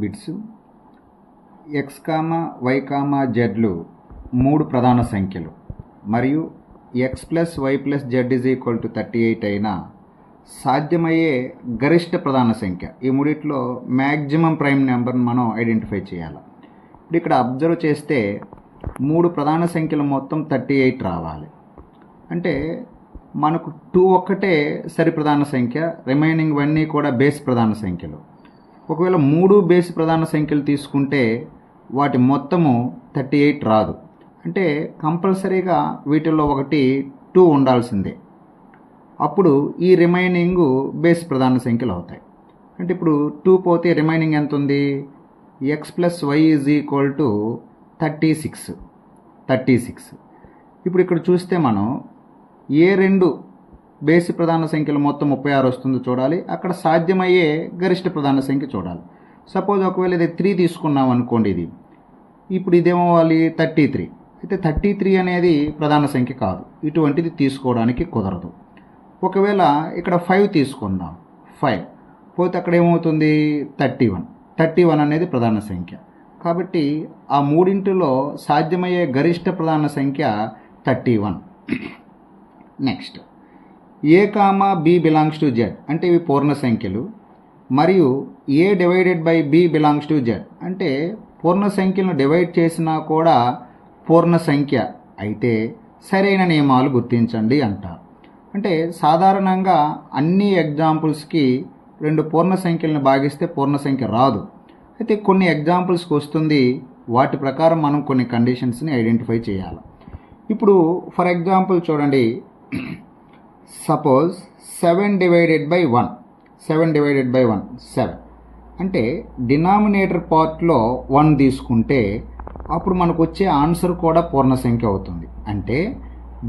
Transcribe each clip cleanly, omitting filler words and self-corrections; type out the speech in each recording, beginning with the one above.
Bits. X comma Y comma జెడ్లు 3 ప్రధాన సంఖ్యలు మరియు X plus Y plus Z is equal to 38 అయినా సాధ్యమయ్యే గరిష్ట ప్రధాన సంఖ్య, ఈ మూడిట్లో మ్యాక్సిమం ప్రైమ్ నెంబర్ని మనం ఐడెంటిఫై చేయాలి. ఇప్పుడు ఇక్కడ అబ్జర్వ్ చేస్తే 3 ప్రధాన సంఖ్యలు మొత్తం 38 రావాలి. అంటే మనకు 2 ఒక్కటే సరి ప్రధాన సంఖ్య, రిమైనింగ్ అన్నీ కూడా బేస్ ప్రధాన సంఖ్యలు. ఒకవేళ 3 బేస్ ప్రధాన సంఖ్యలు తీసుకుంటే వాటి మొత్తము 38 రాదు. అంటే కంపల్సరీగా వీటిల్లో ఒకటి 2 ఉండాల్సిందే. అప్పుడు ఈ రిమైనింగ్ బేస్ ప్రధాన సంఖ్యలు అవుతాయి. అంటే ఇప్పుడు 2 పోతే రిమైనింగ్ ఎంత ఉంది? X plus Y is equal to 36. ఇప్పుడు ఇక్కడ చూస్తే మనం ఏ 2 బేసి ప్రధాన సంఖ్యలు మొత్తం 36 వస్తుందో చూడాలి. అక్కడ సాధ్యమయ్యే గరిష్ట ప్రధాన సంఖ్య చూడాలి. సపోజ్ ఒకవేళ ఇది 3 తీసుకున్నాం అనుకోండి, ఇప్పుడు ఇదేమవ్వాలి 33. అయితే 33 అనేది ప్రధాన సంఖ్య కాదు, ఇటువంటిది తీసుకోవడానికి కుదరదు. ఒకవేళ ఇక్కడ 5 తీసుకుందాం, 5 పోతే అక్కడ ఏమవుతుంది 31 అనేది ప్రధాన సంఖ్య. కాబట్టి ఆ మూడింటిలో సాధ్యమయ్యే గరిష్ట ప్రధాన సంఖ్య 31. Next A comma B belongs to Z అంటే ఇవి పూర్ణ సంఖ్యలు, మరియు A divided by B belongs to Z అంటే పూర్ణ సంఖ్యలను డివైడ్ చేసినా కూడా పూర్ణ సంఖ్య అయితే సరైన నియమాలు గుర్తించండి అంటారు. అంటే సాధారణంగా అన్ని ఎగ్జాంపుల్స్కి 2 పూర్ణ సంఖ్యలను భాగిస్తే పూర్ణ సంఖ్య రాదు. అయితే కొన్ని ఎగ్జాంపుల్స్కి వస్తుంది. వాటి ప్రకారం మనం కొన్ని కండిషన్స్ని ఐడెంటిఫై చేయాలి. ఇప్పుడు ఫర్ ఎగ్జాంపుల్ చూడండి, సపోజ్ 7 డివైడెడ్ బై 1 7 అంటే డినామినేటర్ పార్ట్లో 1 తీసుకుంటే అప్పుడు మనకు వచ్చే ఆన్సర్ కూడా పూర్ణ సంఖ్య అవుతుంది. అంటే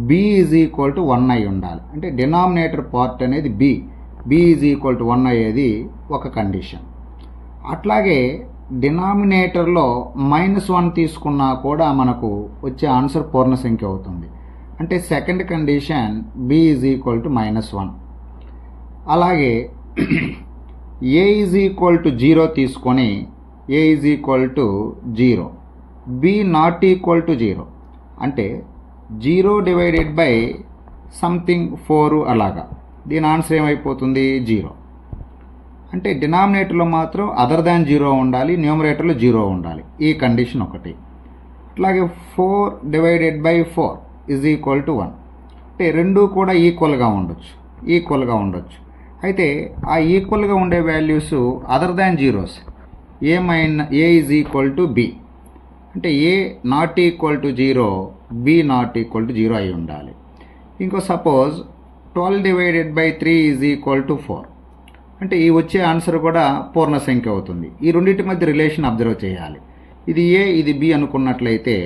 b ఈజ్ ఈక్వల్ టు 1 అయి ఉండాలి. అంటే డినామినేటర్ పార్ట్ అనేది b ఈజ్ ఈక్వల్ టు 1 అయ్యేది ఒక కండిషన్. అట్లాగే డినామినేటర్లో -1 తీసుకున్నా కూడా మనకు వచ్చే ఆన్సర్ పూర్ణ సంఖ్య అవుతుంది. అంటే second condition b is equal to -1. అలాగే a ఈజ్ ఈక్వల్ టు 0 తీసుకొని a is equal to 0, b not equal to 0 అంటే 0 డివైడెడ్ బై సంథింగ్ 4 అలాగా. దీని ఆన్సర్ ఏమైపోతుంది 0. అంటే డినామినేటర్లో మాత్రం అదర్ దాన్ 0 ఉండాలి, న్యూమరేటర్లో 0 ఉండాలి. ఈ కండిషన్ ఒకటి. అట్లాగే 4 divided by 4 is equal to 1 అంటే 2 కూడా ఈక్వల్గా ఉండొచ్చు. అయితే ఆ ఈక్వల్గా ఉండే values other than zeros A is equal to B అంటే A not equal to 0, B not equal to 0 అయి ఉండాలి. ఇంకో suppose 12 divided by 3 is equal to 4 అంటే ఈ వచ్చే ఆన్సర్ కూడా పూర్ణ సంఖ్య అవుతుంది. ఈ రెండింటి మధ్య రిలేషన్ అబ్జర్వ్ చేయాలి. ఇది ఏ ఇది బి అనుకున్నట్లయితే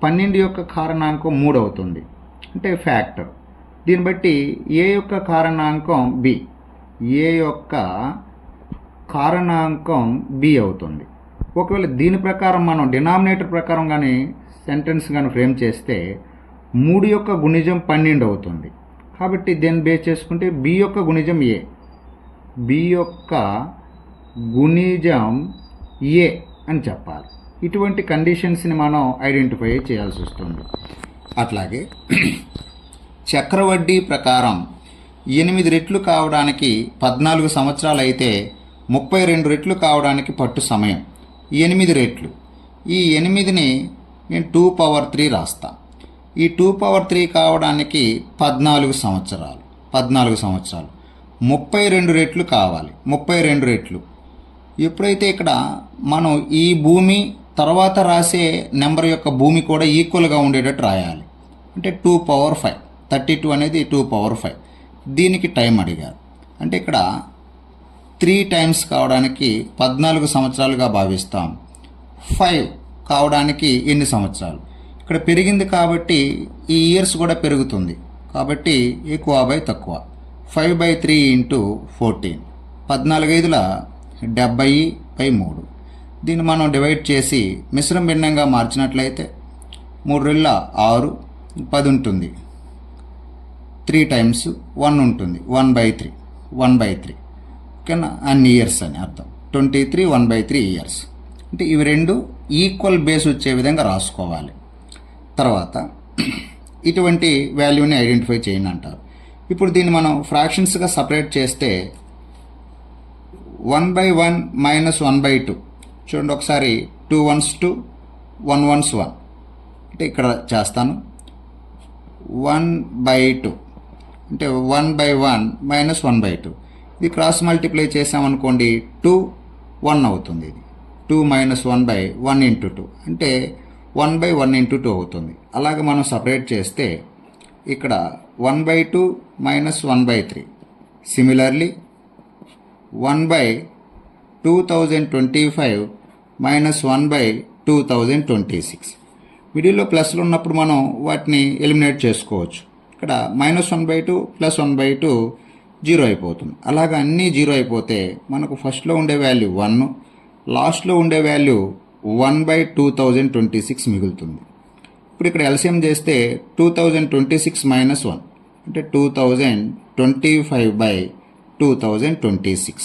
12 యొక్క కారణాంకం 3 అవుతుంది, అంటే ఫ్యాక్టర్. దీన్ని బట్టి ఏ యొక్క కారణాంకం బి, ఏ యొక్క కారణాంకం బి అవుతుంది. ఒకవేళ దీని ప్రకారం మనం డినామినేటర్ ప్రకారం కానీ సెంటెన్స్ కానీ ఫ్రేమ్ చేస్తే 3 యొక్క గుణిజం 12 అవుతుంది. కాబట్టి దీన్ని బేస్ చేసుకుంటే బి యొక్క గుణిజం ఏ, బి యొక్క గుణిజం ఏ అని చెప్పాలి. ఇటువంటి కండిషన్స్ని మనం ఐడెంటిఫై చేయాల్సి వస్తుంది. అట్లాగే చక్రవడ్డీ ప్రకారం 8 రెట్లు కావడానికి 14 సంవత్సరాలు అయితే 32 రెట్లు కావడానికి పట్టు సమయం 8 రెట్లు. ఈ 8ని నేను 2/3 రాస్తా. ఈ 2/3 కావడానికి 14 సంవత్సరాలు 32 రెట్లు కావాలి. 32 రెట్లు. ఎప్పుడైతే ఇక్కడ మనం ఈ భూమి తర్వాత రాసే నెంబర్ యొక్క భూమి కూడా ఈక్వల్గా ఉండేటట్టు రాయాలి. అంటే 2/5 32 అనేది 2/5. దీనికి టైం అడిగారు. అంటే ఇక్కడ 3 టైమ్స్ కావడానికి 14 సంవత్సరాలుగా భావిస్తాం. 5 కావడానికి ఎన్ని సంవత్సరాలు? ఇక్కడ పెరిగింది కాబట్టి ఈ ఇయర్స్ కూడా పెరుగుతుంది. కాబట్టి ఎక్కువ బై తక్కువ 5/3 ఇంటూ 14 14 5ల 70/3. దీన్ని మనం డివైడ్ చేసి మిశ్రమ భిన్నంగా మార్చినట్లయితే 3 రెళ్ళ 6 10 ఉంటుంది. 3 టైమ్స్ 1 ఉంటుంది. 1/3 ఓకేనా, అన్ని ఇయర్స్ అని అర్థం. 23 1/3 ఇయర్స్. అంటే ఇవి రెండు ఈక్వల్ బేస్ వచ్చే విధంగా రాసుకోవాలి. తర్వాత ఇటువంటి వాల్యూని ఐడెంటిఫై చేయండి అంటారు. ఇప్పుడు దీన్ని మనం ఫ్రాక్షన్స్గా సపరేట్ చేస్తే 1/1 - 1/2 చూడండి ఒకసారి, 2 1s 2 1 1s 1 అంటే ఇక్కడ చేస్తాను 1/2 అంటే 1/1 - 1/2 ఇది క్రాస్ మల్టిప్లై చేసామనుకోండి 2 1 అవుతుంది. ఇది 2 - 1/1 × 2 అంటే 1/1 × 2 అవుతుంది. అలాగే మనం సపరేట్ చేస్తే ఇక్కడ 1/2 - 1/3 సిమిలర్లీ 1/2025 - 1/2026 మిడిల్లో ప్లస్లు ఉన్నప్పుడు మనం వాటిని ఎలిమినేట్ చేసుకోవచ్చు. ఇక్కడ -1/2 + 1/2 జీరో అయిపోతుంది. అలాగా అన్నీ జీరో అయిపోతే మనకు ఫస్ట్లో ఉండే వాల్యూ 1, లాస్ట్లో ఉండే వాల్యూ 1/2026 మిగులుతుంది. ఇప్పుడు ఇక్కడ ఎల్సిఎం చేస్తే 2026 - 1 అంటే 2025/2026